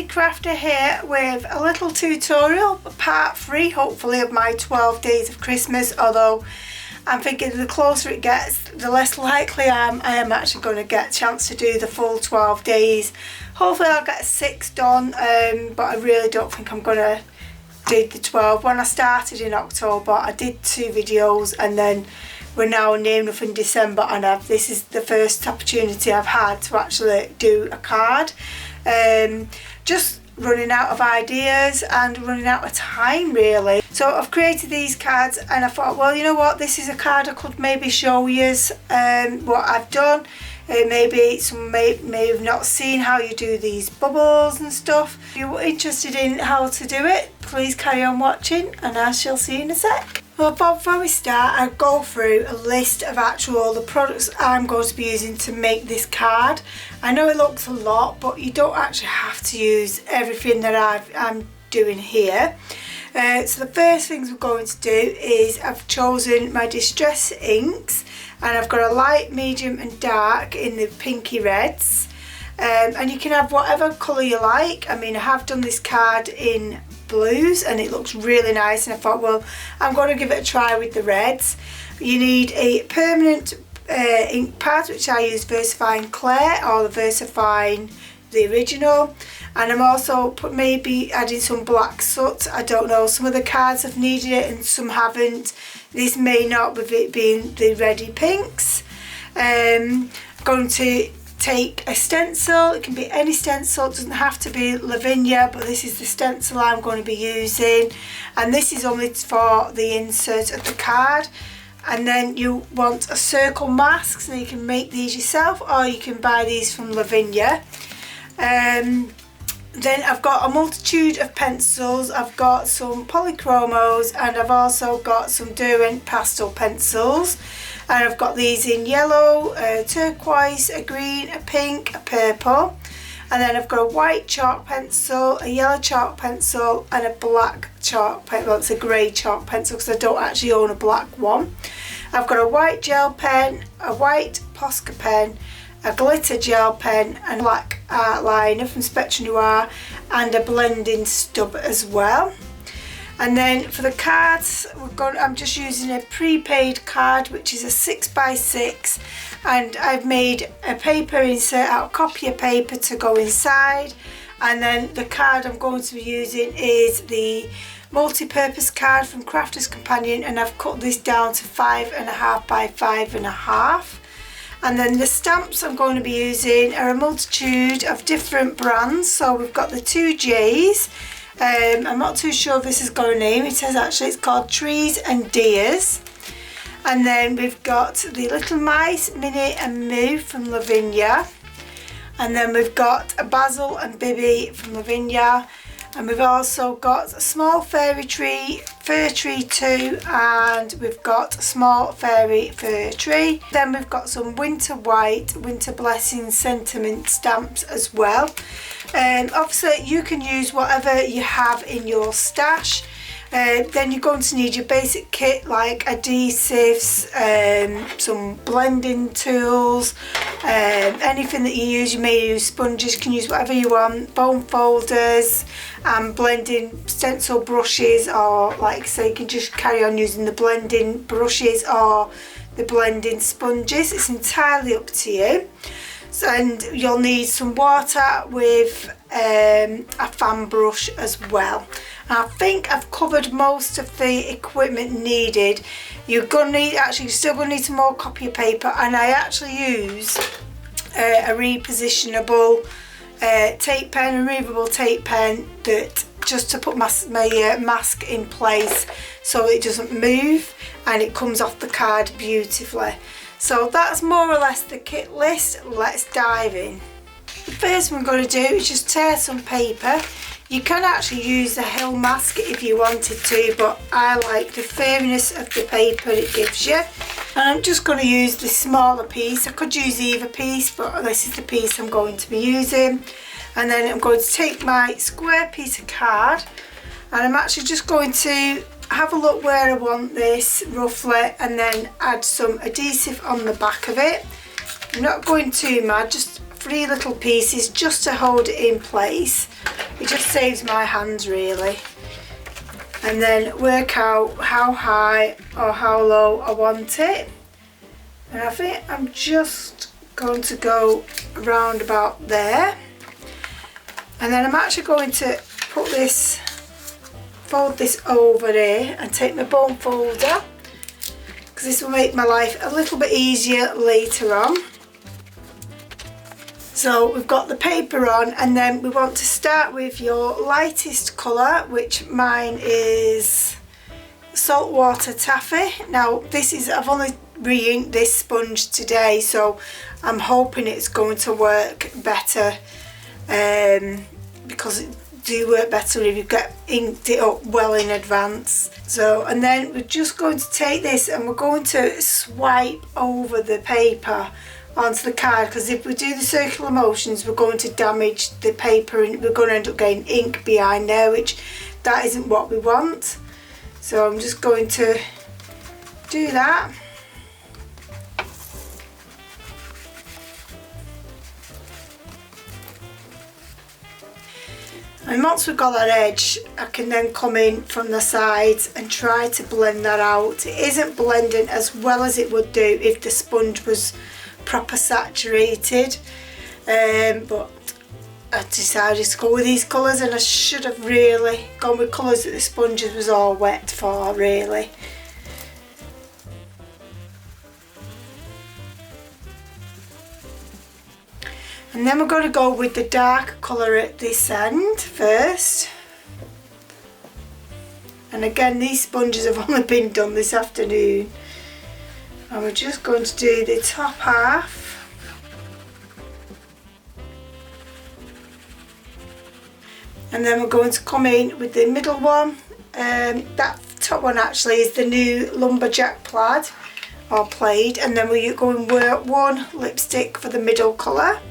Lazy Crafter here with a little tutorial, part 3 hopefully of my 12 days of Christmas, although I'm thinking the closer it gets the less likely I am actually going to get a chance to do the full 12 days. Hopefully I'll get 6 done, but I really don't think I'm going to do the 12. When I started in October I did 2 videos, and then we're now near enough in December, and this is the first opportunity I've had to actually do a card. Just running out of ideas and running out of time really. So I've created these cards and I thought, well, you know what, this is a card I could maybe show you what I've done. Maybe some may have not seen how you do these bubbles and stuff. If you're interested in how to do it, please carry on watching and I shall see you in a sec. Well, before we start, I'll go through a list of the products I'm going to be using to make this card. I know it looks a lot, but you don't actually have to use everything that I'm doing here. So the first things we're going to do is I've chosen my distress inks, and I've got a light, medium and dark in the pinky reds. And you can have whatever colour you like. I mean, I have done this card in blues and it looks really nice, and I thought, well, I'm going to give it a try with the reds. You need a permanent ink pad, which I use VersaFine Clair or the VersaFine the original, and I'm also maybe adding some black soot. I don't know, some of the cards have needed it and some haven't. This may not, with it being the ready pinks. I'm going to take a stencil. It can be any stencil, it doesn't have to be Lavinia, but this is the stencil I'm going to be using, and this is only for the insert of the card. And then you want a circle mask, so you can make these yourself or you can buy these from Lavinia. Then I've got a multitude of pencils. I've got some polychromos and I've also got some Derwent pastel pencils, and I've got these in yellow, turquoise, a green, a pink, a purple, and then I've got a white chalk pencil, a yellow chalk pencil and a black chalk pencil. Well, it's a grey chalk pencil because I don't actually own a black one. I've got a white gel pen, a white Posca pen, a glitter gel pen and black art liner from Spectre Noir, and a blending stub as well. And then for the cards, I'm just using a prepaid card, which is a 6x6, and I've made a paper insert out of copier paper to go inside. And then the card I'm going to be using is the multi-purpose card from Crafter's Companion, and I've cut this down to 5.5 by 5.5. And then the stamps I'm going to be using are a multitude of different brands. So we've got the 2 J's. I'm not too sure if this has got a name. It says actually it's called Trees and Deers. And then we've got the Little Mice, Minnie and Moo from Lavinia. And then we've got a Basil and Bibi from Lavinia. And we've also got a small fairy tree, fir tree too, and we've got a small fairy fir tree. Then we've got some winter white, winter blessing sentiment stamps as well. Obviously you can use whatever you have in your stash. Then you're going to need your basic kit like adhesives, some blending tools, anything that you use. You may use sponges, you can use whatever you want, bone folders and blending stencil brushes, or like I say, you can just carry on using the blending brushes or the blending sponges. It's entirely up to you. So, and you'll need some water with a fan brush as well. I think I've covered most of the equipment needed. You're still going to need some more copier paper, and I actually use a repositionable tape pen, a removable tape pen, that just to put my mask in place so it doesn't move and it comes off the card beautifully. So that's more or less the kit list. Let's dive in. The first thing we're going to do is just tear some paper. You can actually use the Hill mask if you wanted to, but I like the firmness of the paper it gives you. And I'm just going to use the smaller piece. I could use either piece, but this is the piece I'm going to be using. And then I'm going to take my square piece of card, and I'm actually just going to have a look where I want this roughly, and then add some adhesive on the back of it. I'm not going too mad, just 3 little pieces just to hold it in place. It just saves my hands really. And then work out how high or how low I want it. And I think I'm just going to go round about there. And then I'm actually going to put this, fold this over here and take my bone folder, because this will make my life a little bit easier later on. So we've got the paper on, and then we want to start with your lightest colour, which mine is saltwater taffy. Now this is, I've only re-inked this sponge today, so I'm hoping it's going to work better, because it do work better if you get inked it up well in advance. So, and then we're just going to take this and we're going to swipe over the paper onto the card, because if we do the circular motions we're going to damage the paper and we're going to end up getting ink behind there, which that isn't what we want. So I'm just going to do that. And once we've got that edge, I can then come in from the sides and try to blend that out. It isn't blending as well as it would do if the sponge was proper saturated, but I decided to go with these colours, and I should have really gone with colours that the sponge was all wet for really. And then we're going to go with the dark colour at this end first. And again, these sponges have only been done this afternoon. And we're just going to do the top half. And then we're going to come in with the middle one. That top one actually is the new lumberjack plaid or plaid. And then we're going to wear one lipstick for the middle colour.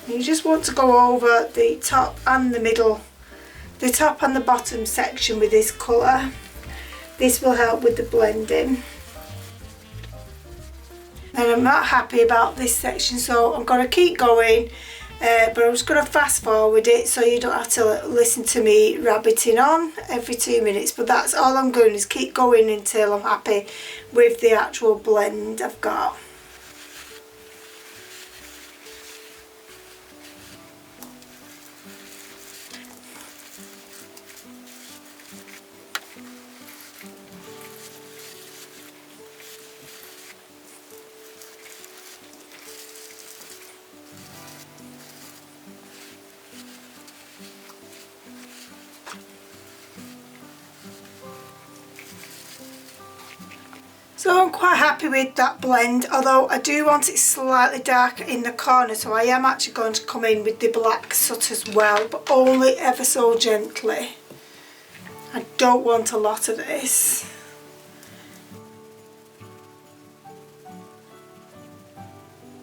You just want to go over the top and the middle, the top and the bottom section with this colour. This will help with the blending. And I'm not happy about this section, so I'm going to keep going, but I'm just going to fast forward it so you don't have to listen to me rabbiting on every 2 minutes. But that's all I'm going, is keep going until I'm happy with the actual blend I've got. So I'm quite happy with that blend, although I do want it slightly darker in the corner, so I am actually going to come in with the black soot as well, but only ever so gently. I don't want a lot of this.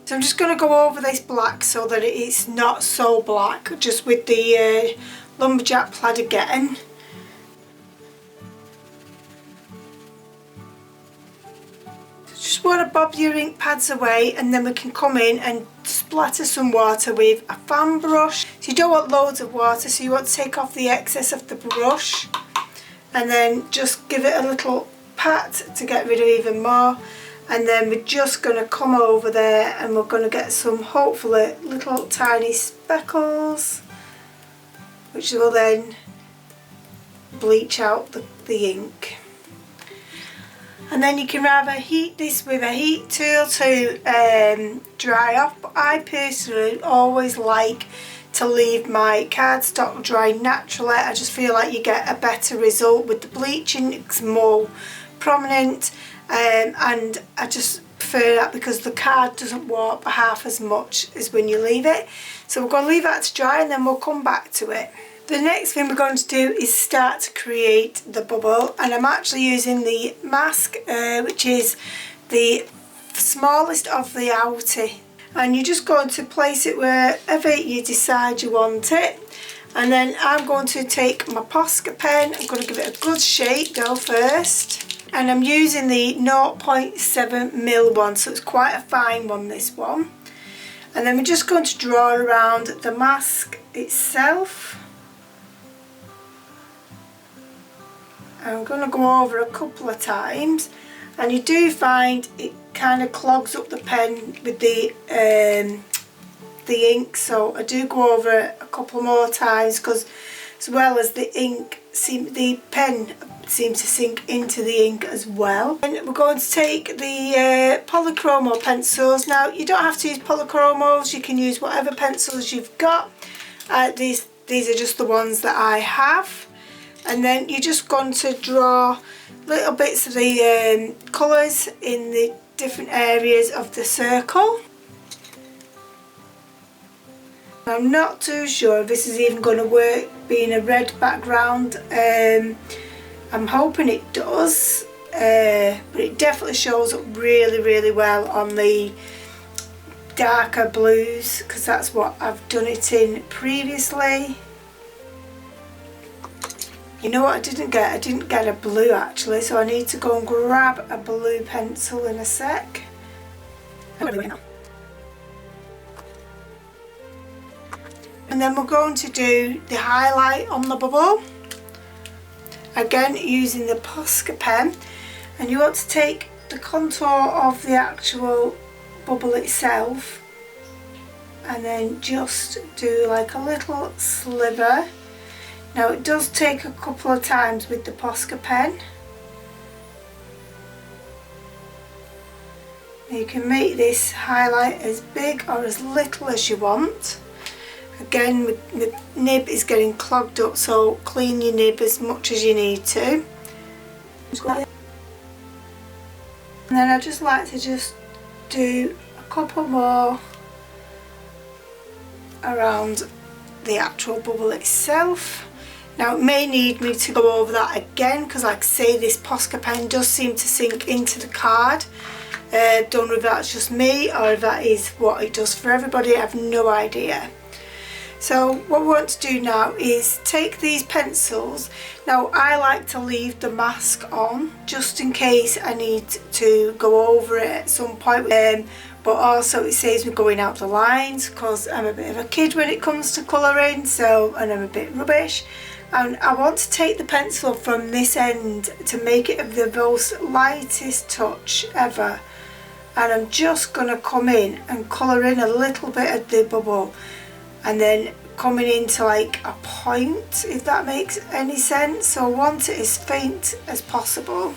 So I'm just going to go over this black so that it's not so black, just with the lumberjack plaid again. Just want to bob your ink pads away, and then we can come in and splatter some water with a fan brush. So you don't want loads of water, so you want to take off the excess of the brush and then just give it a little pat to get rid of even more. And then we're just going to come over there and we're going to get some, hopefully, little tiny speckles, which will then bleach out the ink. And then you can either heat this with a heat tool to dry off, but I personally always like to leave my cardstock dry naturally. I just feel like you get a better result with the bleaching, it's more prominent, and I just prefer that because the card doesn't warp half as much as when you leave it. So we're going to leave that to dry and then we'll come back to it. The next thing we're going to do is start to create the bubble, and I'm actually using the mask, which is the smallest of the outie, and you're just going to place it wherever you decide you want it. And then I'm going to take my Posca pen, I'm going to give it a good shake go first, and I'm using the 0.7mm one, so it's quite a fine one, this one. And then we're just going to draw around the mask itself. I'm going to go over a couple of times, and you do find it kind of clogs up the pen with the ink, so I do go over it a couple more times, because as well as the ink, the pen seems to sink into the ink as well. And we're going to take the polychromo pencils. Now you don't have to use polychromos, you can use whatever pencils you've got. These are just the ones that I have. And then you're just going to draw little bits of the colours in the different areas of the circle. I'm not too sure if this is even going to work being a red background. I'm hoping it does, but it definitely shows up really well on the darker blues, because that's what I've done it in previously. You know what I didn't get? I didn't get a blue actually, so I need to go and grab a blue pencil in a sec. And then we're going to do the highlight on the bubble, again using the Posca pen. And you want to take the contour of the actual bubble itself and then just do like a little sliver. Now it does take a couple of times with the Posca pen. You can make this highlight as big or as little as you want. Again, the nib is getting clogged up, so clean your nib as much as you need to. And then I just like to just do a couple more around the actual bubble itself. Now it may need me to go over that again, because like I say, this Posca pen does seem to sink into the card. Don't know if that's just me or if that is what it does for everybody, I have no idea. So what we want to do now is take these pencils. Now I like to leave the mask on just in case I need to go over it at some point, but also it saves me going out the lines, because I'm a bit of a kid when it comes to colouring, and I'm a bit rubbish. And I want to take the pencil from this end to make it the most lightest touch ever. And I'm just going to come in and colour in a little bit of the bubble, and then coming into like a point, if that makes any sense. So I want it as faint as possible.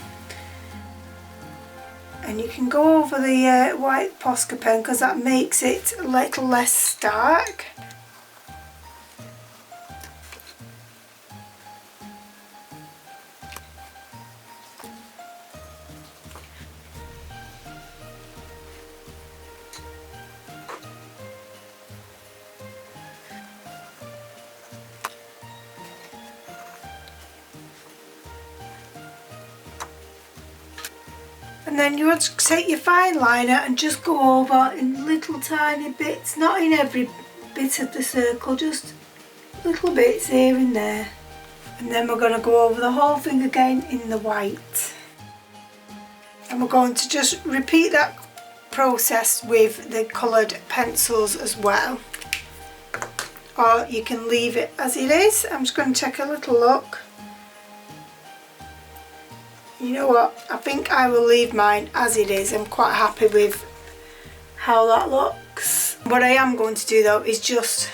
And you can go over the white Posca pen, because that makes it a little less stark. And then you want to take your fine liner and just go over in little tiny bits, not in every bit of the circle, just little bits here and there. And then we're going to go over the whole thing again in the white. And we're going to just repeat that process with the coloured pencils as well. Or you can leave it as it is. I'm just going to take a little look. You know what, I think I will leave mine as it is. I'm quite happy with how that looks. What I am going to do though is just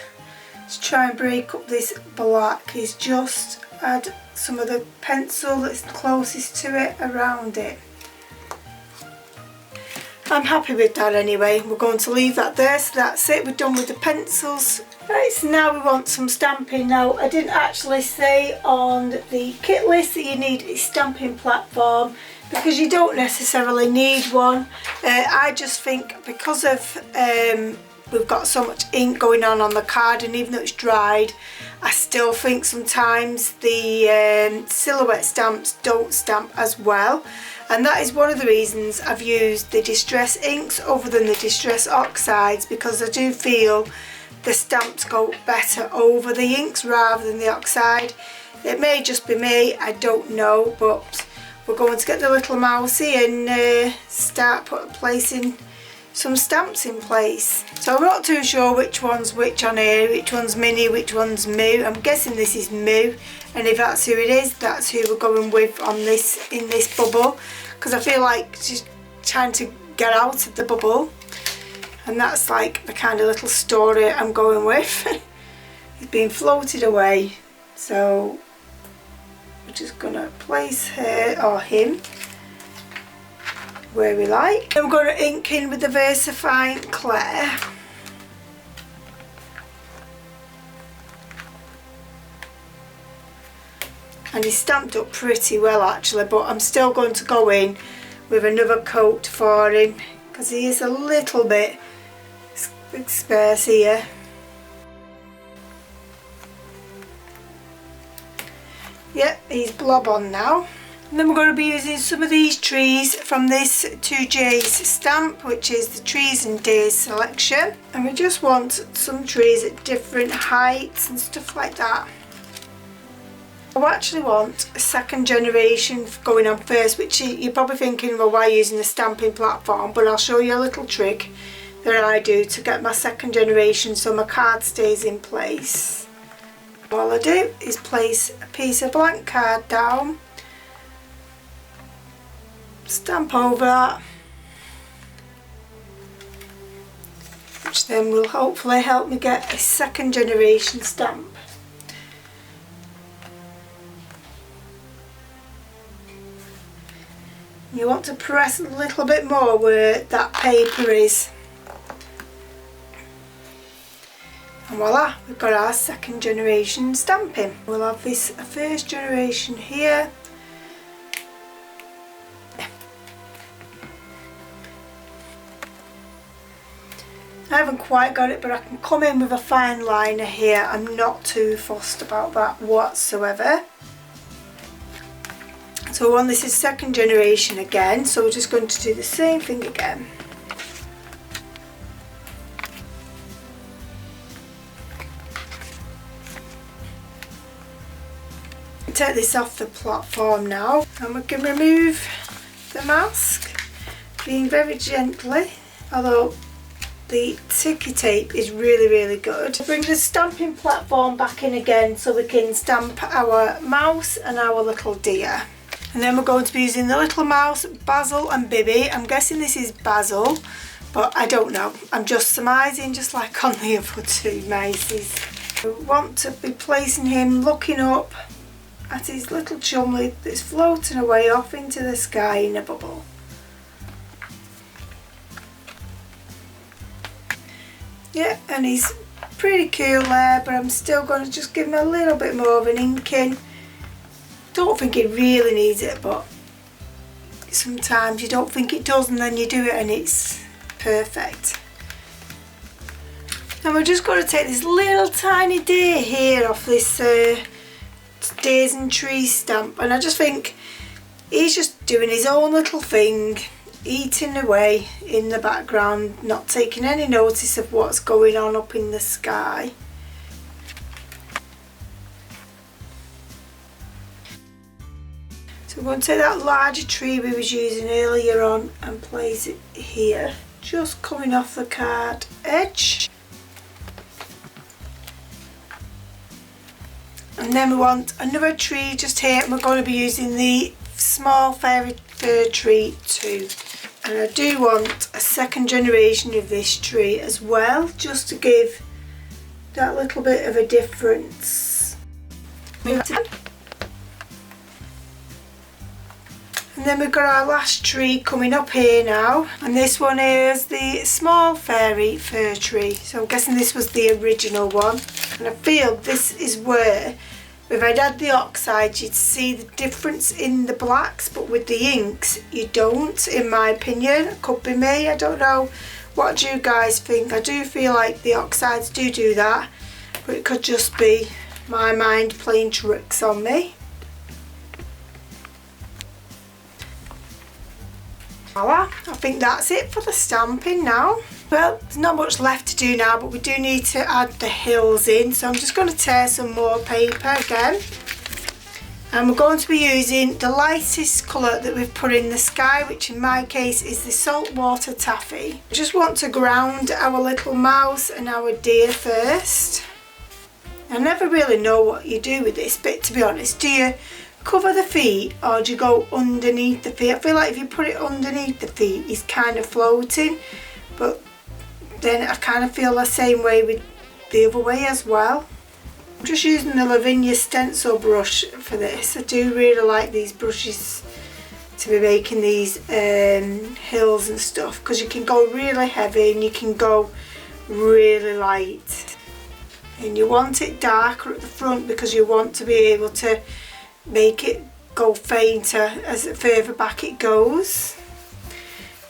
to try and break up this black, is just add some of the pencil that's closest to it around it. I'm happy with that anyway. We're going to leave that there, so that's it, we're done with the pencils. Right, so now we want some stamping. Now I didn't actually say on the kit list that you need a stamping platform, because you don't necessarily need one. I just think because of we've got so much ink going on the card, and even though it's dried, I still think sometimes the silhouette stamps don't stamp as well. And that is one of the reasons I've used the Distress inks over than the Distress oxides, because I do feel the stamps go better over the inks rather than the oxide. It may just be me, I don't know, but we're going to get the little mousey and start placing some stamps in place. So I'm not too sure which one's which on here, which one's Minnie, which one's Moo. I'm guessing this is Moo, and if that's who it is, that's who we're going with on this, in this bubble, because I feel like she's trying to get out of the bubble, and that's like the kind of little story I'm going with. He's being floated away, so we're just gonna place her or him where we like. Then we're going to ink in with the VersaFine Claire. And he's stamped up pretty well actually, but I'm still going to go in with another coat for him because he is a little bit sparse here. Yep, he's blob on now. And then we're going to be using some of these trees from this 2J's stamp, which is the Trees and Days selection. And we just want some trees at different heights and stuff like that. I actually want a second generation going on first, which you're probably thinking, well, why using a stamping platform? But I'll show you a little trick that I do to get my second generation so my card stays in place. All I do is place a piece of blank card down, stamp over that, which then will hopefully help me get a second generation stamp. You want to press a little bit more where that paper is. And voila, we've got our second generation stamping. We'll have this first generation here. I haven't quite got it, but I can come in with a fine liner here. I'm not too fussed about that whatsoever. So on this is second generation again, so we're just going to do the same thing again. Take this off the platform now, and we can remove the mask, being very gently, although the sticky tape is really good. Bring the stamping platform back in again so we can stamp our mouse and our little deer. And then we're going to be using the little mouse, Basil and Bibby. I'm guessing this is Basil, but I don't know. I'm just surmising, just like on the other two mices. We want to be placing him looking up at his little chumley that's floating away off into the sky in a bubble. Yeah, and he's pretty cool there, but I'm still going to just give him a little bit more of an inking. Don't think it really needs it, but sometimes you don't think it does and then you do it and it's perfect. And we're just going to take this little tiny deer here off this Days and Trees stamp, and I just think he's just doing his own little thing, eating away in the background, not taking any notice of what's going on up in the sky. So we're going to take that larger tree we was using earlier on and place it here, just coming off the card edge. And then we want another tree just here, and we're going to be using the small fairy fir tree too. And I do want a second generation of this tree as well, just to give that little bit of a difference. And then we've got our last tree coming up here now, and this one is the small fairy fir tree. So I'm guessing this was the original one, and I feel this is where, if I'd had the oxide, you'd see the difference in the blacks, but with the inks you don't, in my opinion. It could be me, I don't know. What do you guys think? I do feel like the oxides do that, but it could just be my mind playing tricks on me. Voila, I think that's it for the stamping now. Well, there's not much left to do now, but we do need to add the hills in, so I'm just going to tear some more paper again. And we're going to be using the lightest colour that we've put in the sky, which in my case is the saltwater taffy. I just want to ground our little mouse and our deer first. I never really know what you do with this bit, to be honest. Do you cover the feet or do you go underneath the feet? I feel like if you put it underneath the feet, it's kind of floating, but then I kind of feel the same way with the other way as well. I'm just using the Lavinia stencil brush for this. I do really like these brushes to be making these hills and stuff, because you can go really heavy and you can go really light. And you want it darker at the front because you want to be able to make it go fainter as further back it goes,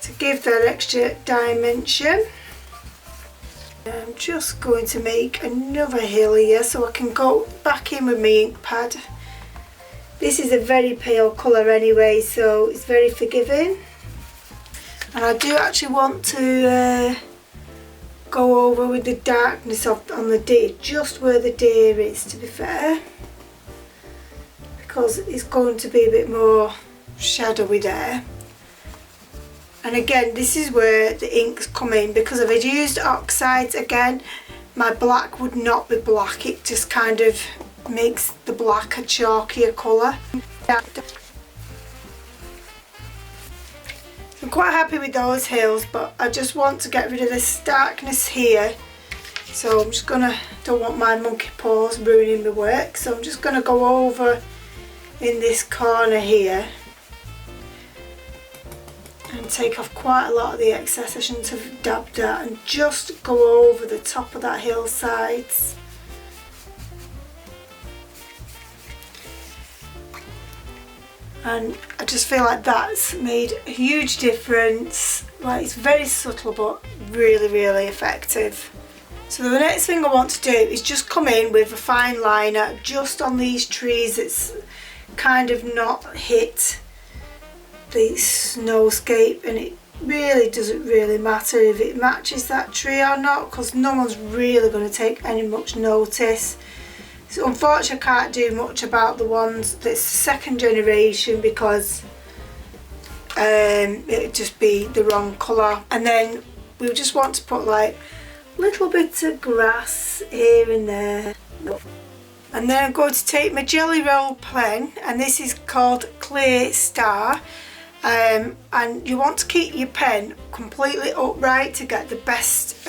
to give that extra dimension. I'm just going to make another hill here so I can go back in with my ink pad. This is a very pale colour anyway, so it's very forgiving. And I do actually want to go over with the darkness on the deer, just where the deer is, to be fair, because it's going to be a bit more shadowy there. And again, this is where the inks come in, because if I'd used oxides again, my black would not be black. It just kind of makes the black a chalkier colour. I'm quite happy with those hills, but I just want to get rid of this darkness here. So I'm just gonna, don't want my monkey paws ruining my work, so I'm just gonna go over in this corner here and take off quite a lot of the excess I shouldn't have dabbed at, and just go over the top of that hillsides. And I just feel like that's made a huge difference. Like, it's very subtle but really, really effective. So the next thing I want to do is just come in with a fine liner just on these trees that's kind of not hit the snowscape, and it really doesn't really matter if it matches that tree or not, because no one's really going to take any much notice. So unfortunately I can't do much about the ones that's second generation, because it'd just be the wrong colour. And then we just want to put like little bits of grass here and there. And then I'm going to take my Jelly Roll pen, and this is called Clear Star. And you want to keep your pen completely upright to get the best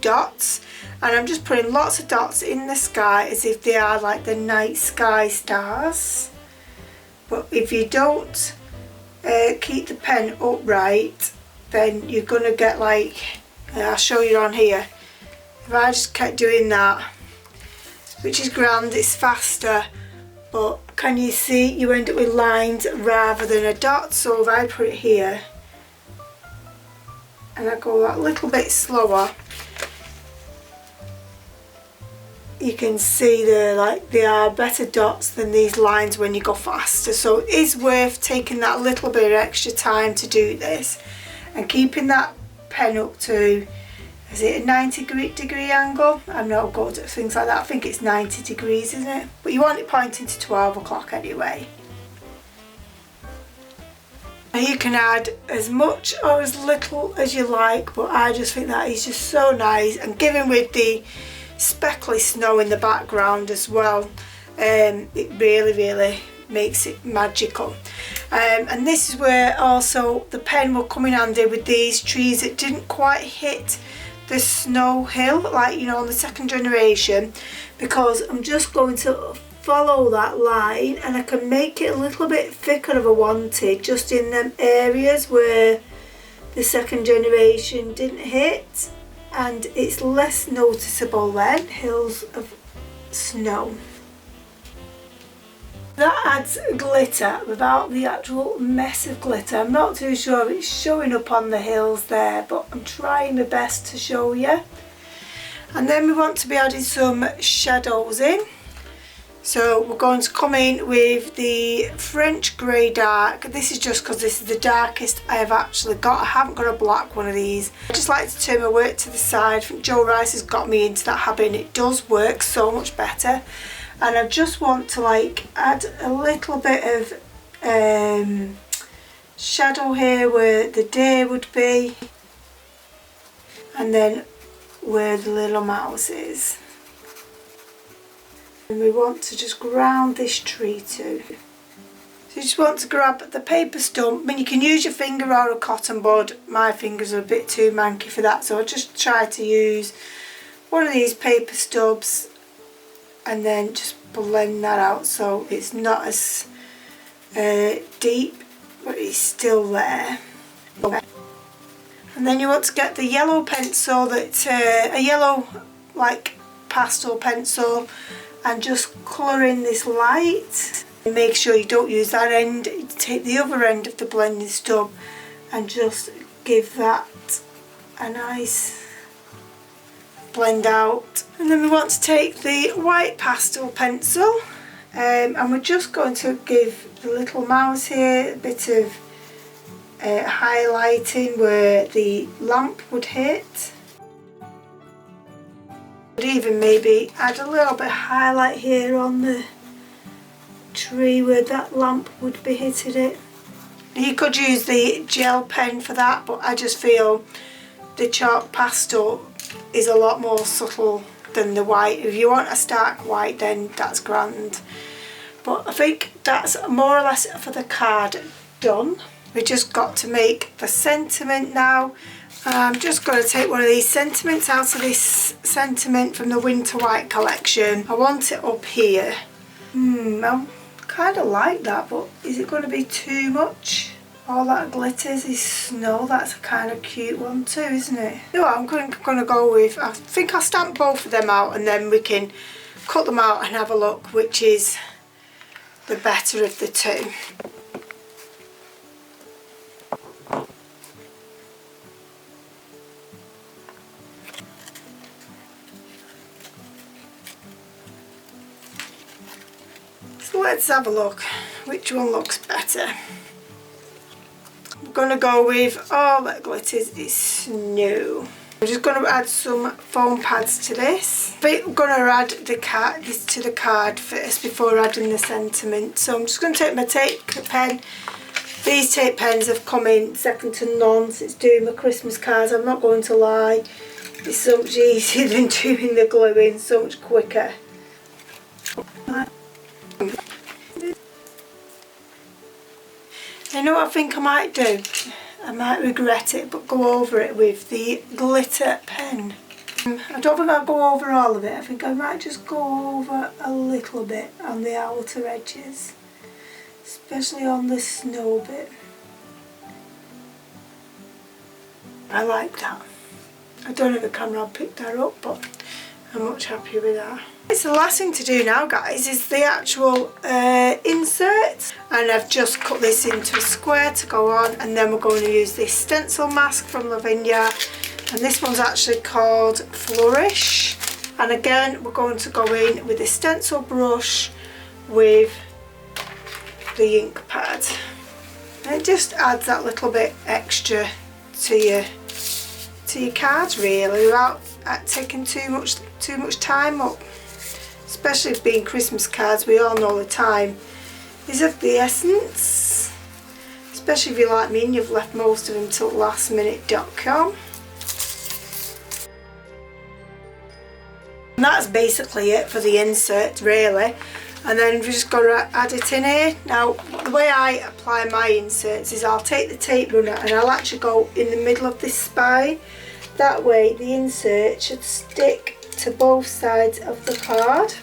dots. And I'm just putting lots of dots in the sky as if they are like the night sky stars. But if you don't keep the pen upright, then you're going to get like, I'll show you on here. If I just kept doing that, which is grand, it's faster, but can you see you end up with lines rather than a dot? So if I put it here and I go that little bit slower, you can see they are better dots than these lines when you go faster. So it is worth taking that little bit of extra time to do this and keeping that pen up to, is it a 90-degree angle? I'm not good at things like that. I think it's 90 degrees, isn't it? But you want it pointing to 12 o'clock anyway. And you can add as much or as little as you like, but I just think that is just so nice. And given with the speckly snow in the background as well, it really, really makes it magical. And this is where also the pen will come in handy with these trees that didn't quite hit the snow hill, like, you know, on the second generation, because I'm just going to follow that line and I can make it a little bit thicker if I wanted, just in them areas where the second generation didn't hit, and it's less noticeable then, hills of snow. That adds glitter without the actual mess of glitter. I'm not too sure if it's showing up on the hills there, but I'm trying my best to show you. And then we want to be adding some shadows in. So we're going to come in with the French Grey Dark. This is just because this is the darkest I have actually got. I haven't got a black one of these. I just like to turn my work to the side. I think Joe Rice has got me into that habit and it does work so much better. And I just want to like add a little bit of shadow here where the day would be, and then where the little mouse is. And we want to just ground this tree too. So you just want to grab the paper stump. I mean, you can use your finger or a cotton bud. My fingers are a bit too manky for that, so I just try to use one of these paper stubs and then just blend that out so it's not as deep, but it's still there. And then you want to get the yellow pencil, that's a yellow like pastel pencil, and just colour in this light. And make sure you don't use that end, take the other end of the blending stub and just give that a nice blend out. And then we want to take the white pastel pencil and we're just going to give the little mouse here a bit of highlighting where the lamp would hit. Could even maybe add a little bit of highlight here on the tree where that lamp would be hitting it. You could use the gel pen for that, but I just feel the chalk pastel is a lot more subtle than the white. If you want a stark white, then that's grand. But I think that's more or less for the card done. We just got to make the sentiment now. I'm just going to take one of these sentiments out of this sentiment from the Winter White collection. I want it up here. I kind of like that, but is it going to be too much? All that glitters is snow. That's a kind of cute one too, isn't it? You know what, I'm going to go with, I think I'll stamp both of them out and then we can cut them out and have a look which is the better of the two. So let's have a look which one looks better. I'm going to go with all that glitters is snow. I'm just going to add some foam pads to this. I think I'm going to add this to the card first before adding the sentiment. So I'm just going to take my tape pen. These tape pens have come in second to none since doing my Christmas cards. I'm not going to lie. It's so much easier than doing the gluing, so much quicker. You know what I think I might do? I might regret it, but go over it with the glitter pen. I don't think I'll go over all of it. I think I might just go over a little bit on the outer edges, especially on the snow bit. I like that. I don't know if the camera will pick that up, but I'm much happier with that. So the last thing to do now, guys, is the actual insert, and I've just cut this into a square to go on, and then we're going to use this stencil mask from Lavinia, and this one's actually called Flourish. And again, we're going to go in with a stencil brush with the ink pad, and it just adds that little bit extra to your cards really, without taking too much time up. Especially being Christmas cards, we all know the time is of the essence. Especially if you're like me and you've left most of them till lastminute.com. And that's basically it for the insert really. And then we've just got to add it in here. Now the way I apply my inserts is I'll take the tape runner and I'll actually go in the middle of this spine. That way the insert should stick to both sides of the card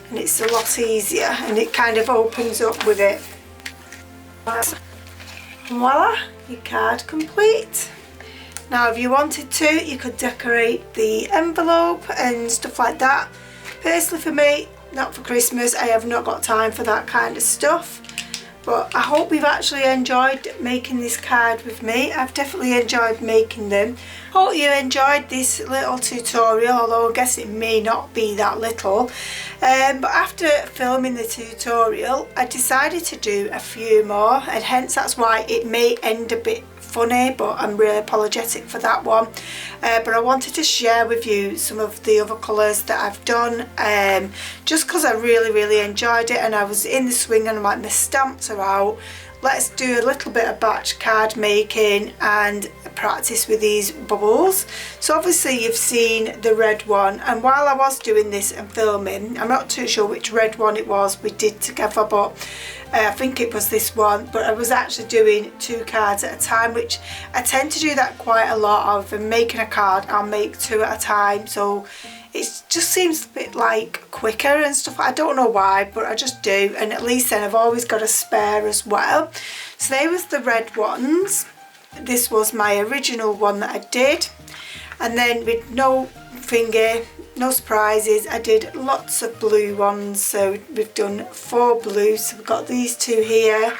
and it's a lot easier and it kind of opens up with it. And voila, your card complete. Now if you wanted to, you could decorate the envelope and stuff like that. Personally for me, not for Christmas, I have not got time for that kind of stuff. But I hope you've actually enjoyed making this card with me. I've definitely enjoyed making them. Hope you enjoyed this little tutorial, although I guess it may not be that little. But after filming the tutorial, I decided to do a few more, and hence that's why it may end a bit funny, but I'm really apologetic for that one. But I wanted to share with you some of the other colours that I've done, just because I really enjoyed it, and I was in the swing and I'm like, the stamps are out, let's do a little bit of batch card making and practice with these bubbles. So obviously you've seen the red one, and while I was doing this and filming, I'm not too sure which red one it was we did together, but I think it was this one. But I was actually doing 2 cards at a time, which I tend to do that quite a lot of. And making a card, I'll make 2 at a time, so it just seems a bit like quicker and stuff. I don't know why, but I just do, and at least then I've always got a spare as well. So there was the red ones. This was my original one that I did, and then with no finger, no surprises, I did lots of blue ones. So we've done 4 blues, so we've got these 2 here,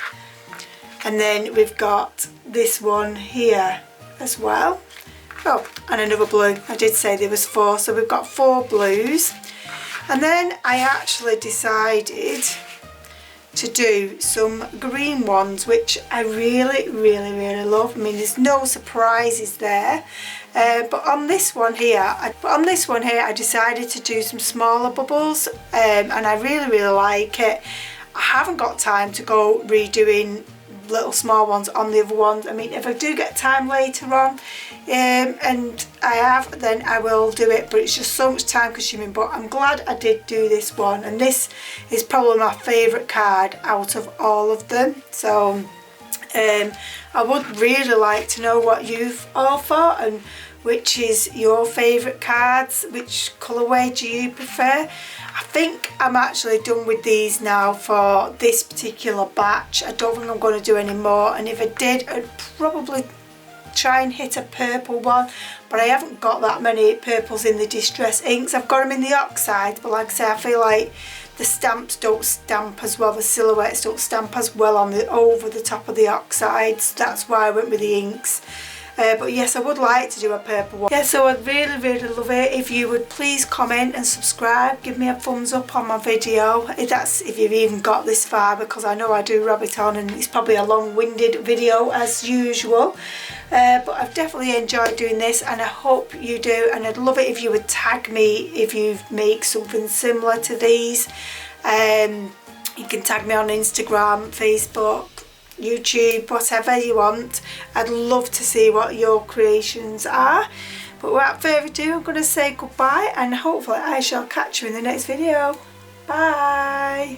and then we've got this one here as well. Oh, and another blue. I did say there was 4, so we've got 4 blues. And then I actually decided to do some green ones, which I really love. I mean, there's no surprises there. But on this one here, I decided to do some smaller bubbles, and I really like it. I haven't got time to go redoing little small ones on the other ones. I mean, if I do get time later on, and I have, then I will do it, but it's just so much time consuming. But I'm glad I did do this one, and this is probably my favourite card out of all of them. So I would really like to know what you've all thought, and which is your favourite cards, which colourway do you prefer. I think I'm actually done with these now for this particular batch. I don't think I'm going to do any more, and if I did, I'd probably try and hit a purple one, but I haven't got that many purples in the distress inks. I've got them in the oxide, but like I say, I feel like the stamps don't stamp as well, the silhouettes don't stamp as well on the over the top of the oxides. That's why I went with the inks. But yes, I would like to do a purple one. Yeah, so I'd really love it if you would please comment and subscribe. Give me a thumbs up on my video, if you've even got this far, because I know I do rabbit on and it's probably a long-winded video as usual. But I've definitely enjoyed doing this, and I hope you do, and I'd love it if you would tag me if you make something similar to these. You can tag me on Instagram, Facebook, YouTube, whatever you want. I'd love to see what your creations are. But without further ado, I'm going to say goodbye, and hopefully I shall catch you in the next video. Bye.